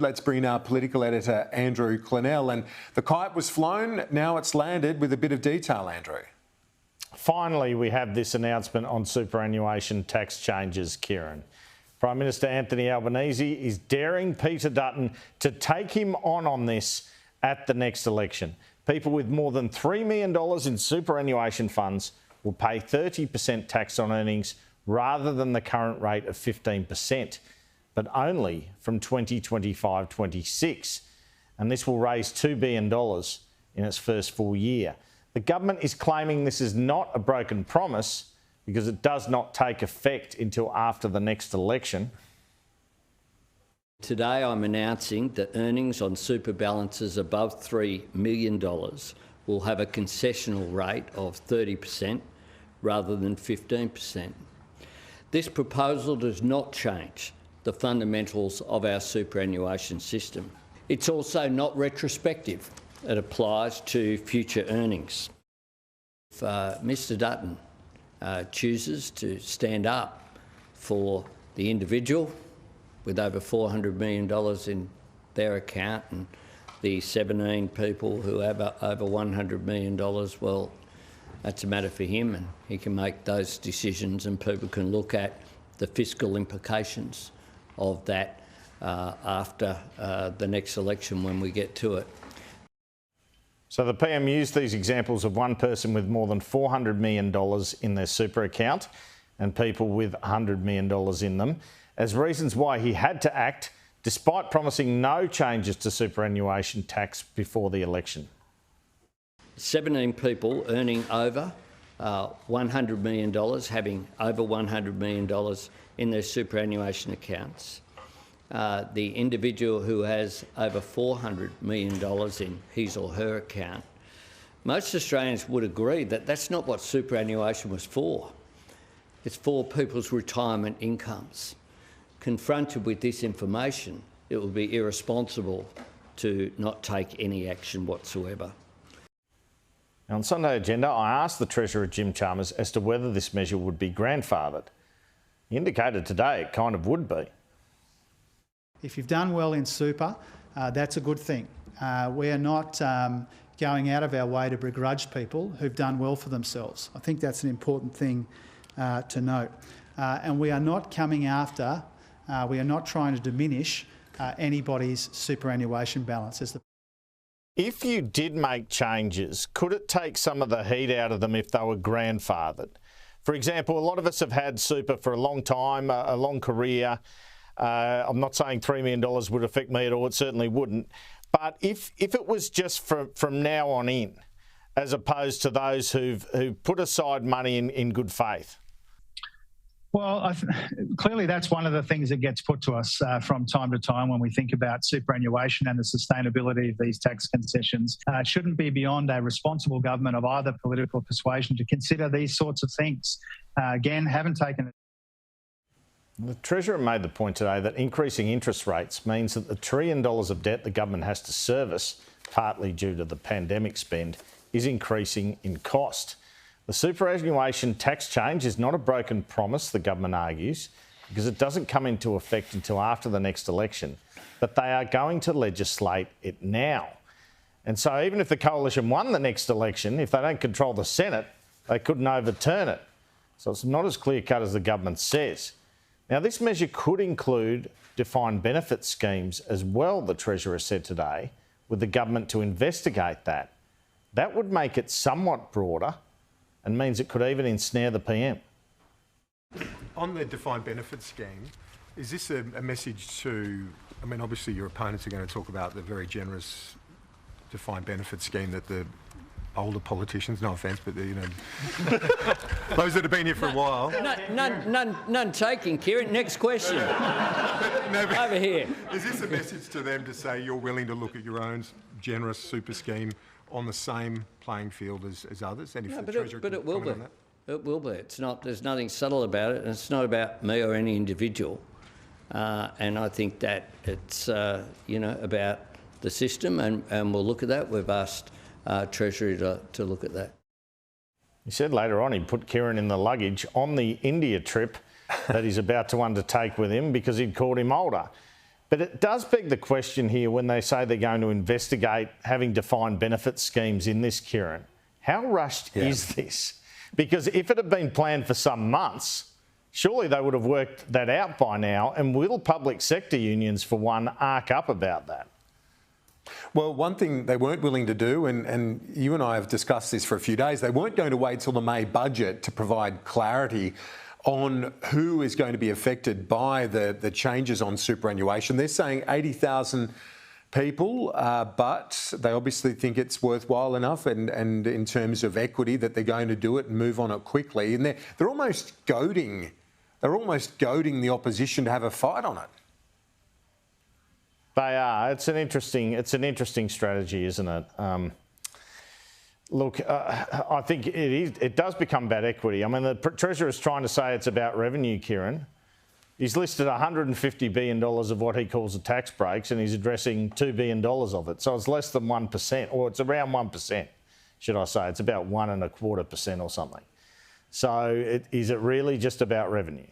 Let's bring in our political editor, Andrew Clennell. And the kite was flown, now it's landed with a bit of detail, Andrew. Finally, we have this announcement on superannuation tax changes, Kieran. Prime Minister Anthony Albanese is daring Peter Dutton to take him on this at the next election. People with more than $3 million in superannuation funds will pay 30% tax on earnings rather than the current rate of 15%, but only from 2025-26. And this will raise $2 billion in its first full year. The government is claiming this is not a broken promise because it does not take effect until after the next election. Today I'm announcing that earnings on super balances above $3 million will have a concessional rate of 30% rather than 15%. This proposal does not change the fundamentals of our superannuation system. It's also not retrospective. It applies to future earnings. If Mr Dutton chooses to stand up for the individual with over $400 million in their account and the 17 people who have over $100 million, well, that's a matter for him, and he can make those decisions, and people can look at the fiscal implications of that after the next election when we get to it. So the PM used these examples of one person with more than $400 million in their super account and people with $100 million in them as reasons why he had to act, despite promising no changes to superannuation tax before the election. 17 people earning over $100 million, having over $100 million in their superannuation accounts. The individual who has over $400 million in his or her account. Most Australians would agree that that's not what superannuation was for. It's for people's retirement incomes. Confronted with this information, it would be irresponsible to not take any action whatsoever. On Sunday agenda, I asked the Treasurer Jim Chalmers as to whether this measure would be grandfathered. He indicated today it kind of would be. If you've done well in super, that's a good thing. We are not going out of our way to begrudge people who've done well for themselves. I think that's an important thing to note. And we are not coming after, we are not trying to diminish anybody's superannuation balance. If you did make changes, could it take some of the heat out of them if they were grandfathered? For example, a lot of us have had super for a long time, a long career. I'm not saying $3 million would affect me at all, it certainly wouldn't. But if it was just from now on in, as opposed to those who've put aside money in good faith? Well, clearly that's one of the things that gets put to us from time to time when we think about superannuation and the sustainability of these tax concessions. It shouldn't be beyond a responsible government of either political persuasion to consider these sorts of things. Again, haven't taken it. The Treasurer made the point today that increasing interest rates means that the $1 trillion of debt the government has to service, partly due to the pandemic spend, is increasing in cost. The superannuation tax change is not a broken promise, the government argues, because it doesn't come into effect until after the next election, but they are going to legislate it now. And so even if the coalition won the next election, if they don't control the Senate, they couldn't overturn it. So it's not as clear-cut as the government says. Now, this measure could include defined benefit schemes as well, the Treasurer said today, with the government to investigate that. That would make it somewhat broader and means it could even ensnare the PM. On the defined benefit scheme, is this a message to, I mean, obviously your opponents are going to talk about the very generous defined benefit scheme that the older politicians, no offence, but you know, those that have been here for a while. None taken, Kieran. Next question. Over here. Is this a message to them to say you're willing to look at your own generous super scheme on the same playing field as others? And if the Treasurer but it will be. On that? It will be. It's not. There's nothing subtle about it, and it's not about me or any individual. And I think that it's about the system, and we'll look at that. We've asked Treasury to look at that. He said later on he'd put Kieran in the luggage on the India trip that he's about to undertake with him because he'd called him older. But it does beg the question here when they say they're going to investigate having defined benefit schemes in this, Kieran. How rushed is this? Because if it had been planned for some months, surely they would have worked that out by now. And will public sector unions, for one, arc up about that? Well, one thing they weren't willing to do, and you and I have discussed this for a few days, they weren't going to wait till the May budget to provide clarity on who is going to be affected by the changes on superannuation. They're saying 80,000 people, but they obviously think it's worthwhile enough and in terms of equity that they're going to do it and move on it quickly. And they're almost goading the opposition to have a fight on it. They are. It's an interesting strategy, isn't it? Look, I think it does become about equity. I mean, the Treasurer is trying to say it's about revenue, Kieran. He's listed $150 billion of what he calls the tax breaks, and he's addressing $2 billion of it. So it's less than 1%, or it's around 1%, should I say. It's about 1.25% or something. So is it really just about revenue?